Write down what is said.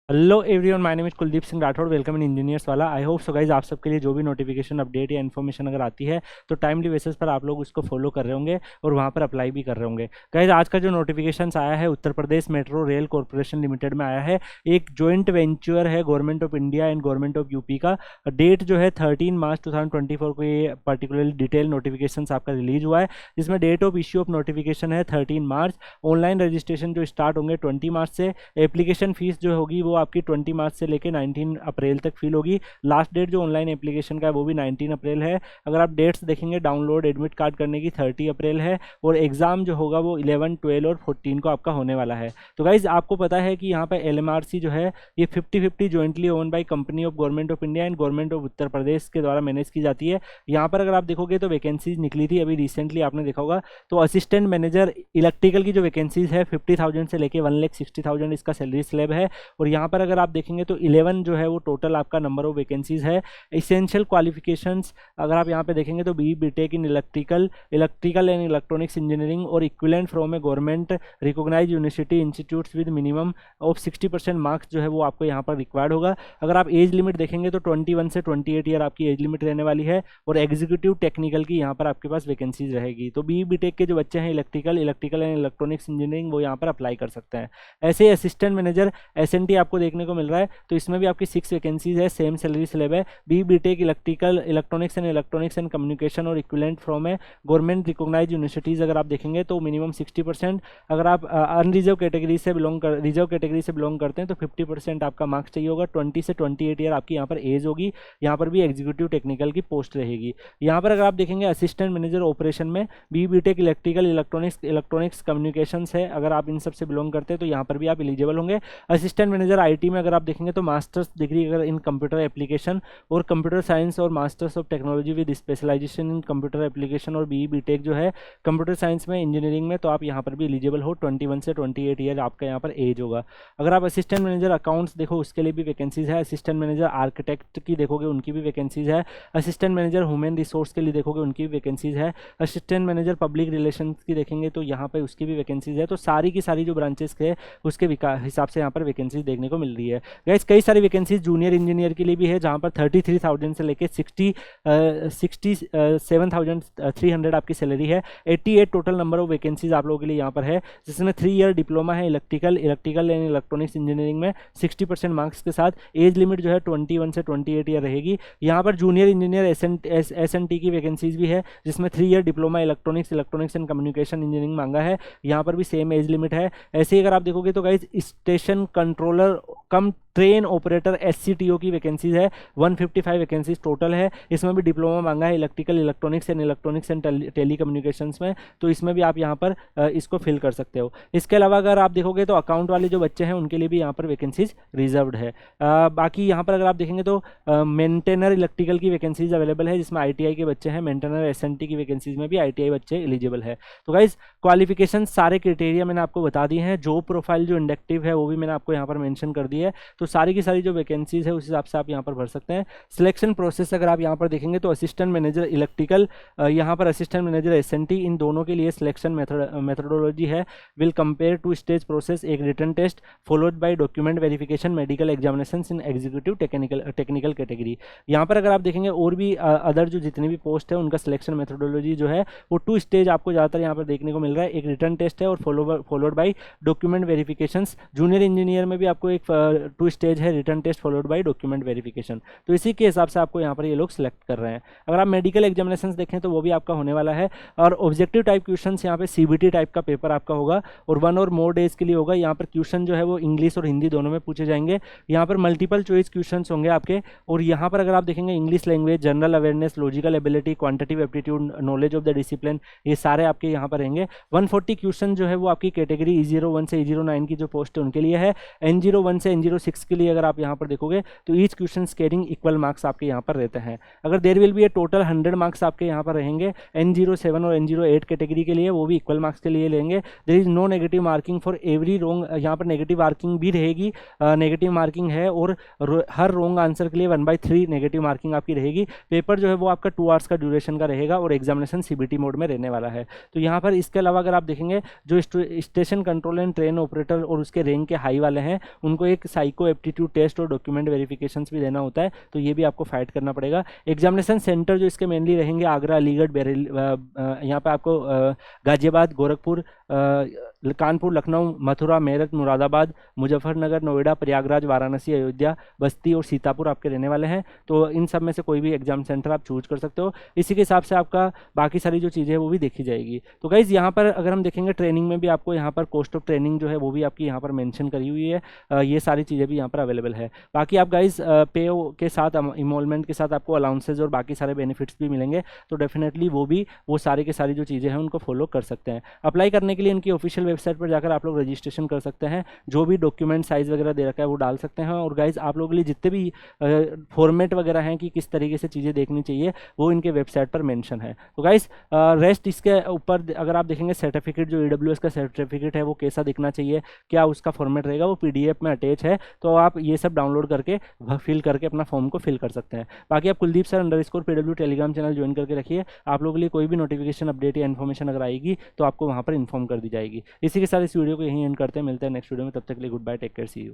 Hello everyone, my name is Kuldeep Singh Rathore. Welcome in engineers wala. I hope so guys आप सबके लिए जो भी नोटिफिकेशन अपडेट या इन्फॉर्मेशन अगर आती है तो टाइमली बेसिस पर आप लोग उसको फॉलो कर रहे होंगे और वहाँ पर अप्लाई भी कर रहे होंगे। गाइज आज का जो नोटिफिकेशन आया है Uttar Pradesh metro rail corporation limited में आया है। एक जॉइंट वेंचर है government of India and government of UP का। डेट जो है 13 मार्च 2024 को ये पर्टिकुलरली डिटेल नोटिफिकेशन आपका रिलीज हुआ है, जिसमें date of issue of notification है 13 मार्च। ऑनलाइन रजिस्ट्रेशन जो स्टार्ट होंगे 20 मार्च से। एप्लीकेशन फीस जो होगी वो आपकी 20 मार्च से लेकर 19 अप्रैल तक फिल होगी। लास्ट डेट जो ऑनलाइन एप्लीकेशन का है वो भी 19 अप्रैल है। अगर आप डेट्स देखेंगे डाउनलोड एडमिट कार्ड करने की 30 अप्रैल है और एग्जाम जो होगा वो 11, 12 और 14 को आपका होने वाला है। तो गाइज आपको पता है कि यहाँ पर LMRC जो है ये 50-50 jointly owned by company of government of India and government of Uttar Pradesh के द्वारा मैनेज की जाती है। यहाँ पर अगर आप देखोगे तो वैकेंसीज निकली थी अभी रिसेंटली, आपने देखा होगा। तो असिस्टेंट मैनेजर इलेक्ट्रिकल की जो वैकेंसीज है 50,000 से लेकर 1,60,000 इसका सैलरी स्लैब है। और यहाँ पर अगर आप देखेंगे तो 11 जो है वो टोटल आपका नंबर ऑफ वैकेंसीज है। इसेंशियल क्वालिफिकेशंस अगर आप यहाँ पे देखेंगे तो BTech in electrical and electronics engineering और equivalent from a government recognized university institutes with minimum of 60% marks जो है वो आपको यहाँ पर रिक्वायर्ड होगा। अगर आप एज लिमिट देखेंगे तो 21 से 28 ईयर आपकी एज लिमिट रहने वाली है और एग्जीक्यूटिव टेक्निकल की यहाँ पर आपके पास वैकेंसीज रहेगी। तो BTech के जो बच्चे हैं इलेक्ट्रिकल एंड इलेक्ट्रॉनिक्स इंजीनियरिंग वो यहाँ पर अप्लाई कर सकते हैं। ऐसे ही असिस्टेंट मैनेजर SNT आपको देखने को मिल रहा है, तो इसमें भी आपकी 6 वैकेंसीज है, सेम सैलरी स्लैब है। BTech इलेक्ट्रॉनिक्स एंड कम्युनिकेशन और इक्विवेलेंट फ्रॉम है गवर्नमेंट रिकॉग्नाइज्ड यूनिवर्सिटीज अगर आप देखेंगे तो मिनिमम 60%। अगर आप रिजर्व कैटेगरी से बिलोंग करते हैं तो 50% आपका मार्क्स चाहिए होगा। 20 से 28 ईयर आपकी यहाँ पर एज होगी। यहाँ पर भी एग्जीक्यूटिव टेक्निकल की पोस्ट रहेगी। यहाँ पर अगर आप देखेंगे असिस्टेंट मैनेजर ऑपरेशन में BTech इलेक्ट्रॉनिक्स कम्युनिकेशंस है। अगर आप इन सब से बिलोंग करते हैं तो यहाँ पर भी आप एलिजिबल होंगे। असिस्टेंट मैनेजर IT में अगर आप देखेंगे तो मास्टर्स डिग्री अगर इन कंप्यूटर एप्लीकेशन और कंप्यूटर साइंस और masters of technology with specialization in computer application और BTech जो है कंप्यूटर साइंस में इंजीनियरिंग में, तो आप यहाँ पर भी एलिजिबल हो। 21 से 28 ईयर आपका यहाँ पर एज होगा। अगर आप असिस्टेंट मैनेजर अकाउंट्स देखो उसके लिए भी वैकेंसीज है। असिस्टेंट मैनेजर आर्किटेक्ट की देखोगे उनकी भी वैकेंसीज है। असिस्टेंट मैनेजर ह्यूमन रिसोर्स के लिए देखोगे उनकी भी वैकेंसीज है। असिस्टेंट मैनेजर पब्लिक रिलेशन की देखेंगे तो यहाँ पर उसकी भी वैकेंसीज है। तो सारी की सारी जो ब्रांचेस है उसके हिसाब से यहाँ पर वैकेंसीज देखने को मिल रही है। गाइस कई सारी वैकेंसीज जूनियर इंजीनियर के लिए भी है जहाँ पर 33,000 से लेकर 67,300 आपकी सैलरी है। 88 टोटल नंबर ऑफ वैकेंसीज आप लोगों के लिए यहाँ पर है, जिसमें 3 ईयर डिप्लोमा है इलेक्ट्रिकल एंड इलेक्ट्रॉनिक्स इंजीनियरिंग में 60% मार्क्स के साथ। एज लिमिट जो है 21 से 28 ईयर रहेगी। यहाँ पर जूनियर इंजीनियर SNT की वैकेंसीज भी है, जिसमें 3 year diploma electronics and communication engineering मांगा है। यहाँ पर भी सेम एज लिमिट है। ऐसे ही अगर आप देखोगे तो guys station controller cum train operator SCTO की वैकेंसीज है। 155 वैकेंसीज टोटल है। इसमें भी डिप्लोमा मांगा है इलेक्ट्रॉनिक्स एंड टेली कम्युनिकेशंस में, तो इसमें भी आप यहाँ पर इसको फिल कर सकते हो। इसके अलावा अगर आप देखोगे तो अकाउंट वाले जो बच्चे हैं उनके लिए भी यहाँ पर वैकेंसीज रिजर्व्ड है। बाकी यहाँ पर अगर आप देखेंगे तो मेंटेनर इलेक्ट्रिकल की वैकेंसीज अवेलेबल है, जिसमें ITI के बच्चे हैं। मेंटेनर SNT की वैकेंसीज में भी ITI बच्चे एलिजिबल है। तो गाइज क्वालिफिकेशन सारे क्राइटेरिया मैंने आपको बता दिए हैं। जॉब प्रोफाइल जो इंडक्टिव है वो भी मैंने आपको यहाँ पर मेंशन कर दी है। तो सारी की सारी जो वैकेंसीज है उस हिसाब से आप यहाँ पर भर सकते हैं। सिलेक्शन प्रोसेस अगर आप यहाँ पर देखेंगे तो असिस्टेंट मैनेजर इलेक्ट्रिकल, यहाँ पर असिस्टेंट मैनेजर SNT, इन दोनों के लिए सिलेक्शन मेथडोलॉजी है will compare two stage process, एक written test followed by document verification, medical examination in executive technical category. यहाँ पर अगर आप देखेंगे और भी अदर जो जितनी भी पोस्ट है उनका सिलेक्शन मेथडोलॉजी जो है वो 2 स्टेज आपको ज़्यादातर यहाँ पर देखने को मिल रहा है। एक रिटन टेस्ट है और followed by document verification. Junior engineer में भी आपको एक 2 स्टेज है, written test followed by document verification. तो इसी के हिसाब से आपको यहाँ पर ये लोग सिलेक्ट कर रहे हैं। अगर आप मेडिकल एग्जामिनेशन देखें तो वो भी आपका होने वाला है। और ऑब्जेक्टिव टाइप क्वेश्चंस यहाँ पे CBT टाइप का पेपर आपका होगा और 1 और मोर डेज के लिए होगा। यहाँ पर क्वेश्चन जो है वो इंग्लिश और हिंदी दोनों में पूछे जाएंगे। यहाँ पर मल्टीपल चॉइस क्वेश्चन होंगे आपके। और यहाँ पर अगर आप देखेंगे English language, general awareness, logical ability, quantitative aptitude, knowledge of the discipline, ये सारे आपके यहाँ पर रहेंगे। 140 क्वेश्चन जो है वो आपकी कैटेगरी E01 से E09 की जो पोस्ट है उनके लिए है। N01 से N06 के लिए अगर आप यहाँ पर देखोगे तो each question carrying equal marks आपके यहाँ पर रहते हैं। अगर there will be a total 100 marks आपके यहाँ पर रहेंगे। N07 और N08 कैटेगरी के लिए वो भी इक्वल मार्क्स के लिए लेंगे। There is no negative marking for every wrong, यहाँ पर नेगेटिव मार्किंग भी रहेगी। नेगेटिव मार्किंग है और हर रॉन्ग आंसर के लिए 1/3 नेगेटिव मार्किंग आपकी रहेगी। पेपर जो है वो आपका 2 आवर्स का ड्यूरेशन का रहेगा और एग्जामिनेशन CBT मोड में रहने वाला है। तो यहाँ पर इसके अलावा अगर आप देखेंगे जो station control and train operator और उसके रैंक के हाई वाले हैं उनको एक साइको आपको एप्टीट्यूड टेस्ट और डॉक्यूमेंट वेरिफिकेशंस भी देना होता है, तो ये भी आपको फाइट करना पड़ेगा। एग्जामिनेशन सेंटर जो इसके मेनली रहेंगे आगरा, अलीगढ़, बरेली, यहाँ पे आपको गाजियाबाद, गोरखपुर, कानपुर, लखनऊ, मथुरा, मेरठ, मुरादाबाद, मुजफ्फरनगर, नोएडा, प्रयागराज, वाराणसी, अयोध्या, बस्ती और सीतापुर आपके रहने वाले हैं। तो इन सब में से कोई भी एग्जाम सेंटर आप चूज कर सकते हो। इसी के हिसाब से आपका बाकी सारी जो चीज़ें हैं वो भी देखी जाएगी। तो गाइज़ यहाँ पर अगर हम देखेंगे ट्रेनिंग में भी आपको यहाँ पर कॉस्ट ऑफ ट्रेनिंग जो है वो भी आपकी यहाँ पर मेंशन करी हुई है। ये सारी चीज़ें भी यहाँ पर अवेलेबल है। बाकी आप गाइज़ पे के साथ, इमोलमेंट के साथ आपको अलाउंसेज और बाकी सारे बेनिफिट्स भी मिलेंगे, तो डेफिनेटली वो सारी के सारी जो चीज़ें हैं उनको फॉलो कर सकते हैं। अप्लाई करने के लिए इनकी ऑफिशियल वेबसाइट पर जाकर आप लोग रजिस्ट्रेशन कर सकते हैं, जो भी डॉक्यूमेंट साइज़ वगैरह दे रखा है वो डाल सकते हैं। और गाइज़ आप लोगों के लिए जितने भी फॉर्मेट वगैरह हैं कि किस तरीके से चीज़ें देखनी चाहिए वो इनके वेबसाइट पर मेंशन है। तो गाइज़ रेस्ट इसके ऊपर अगर आप देखेंगे सर्टिफिकेट, जो EWS का सर्टिफिकेट है वो कैसा दिखना चाहिए, क्या उसका फॉर्मेट रहेगा, वो PDF में अटैच है, तो आप ये सब डाउनलोड करके फिल करके अपना फॉर्म को फिल कर सकते हैं। बाकी आप Kuldeep sir _PW Telegram channel join करके रखिए, आप लोगों के लिए कोई भी नोटिफिकेशन, अपडेट या इन्फॉर्मेशन अगर आएगी तो आपको वहाँ पर इन्फॉर्म कर दी जाएगी। इसी के साथ इस वीडियो को यहीं एंड करते हैं, मिलते हैं नेक्स्ट वीडियो में, तब तक के लिए goodbye, take care, see you.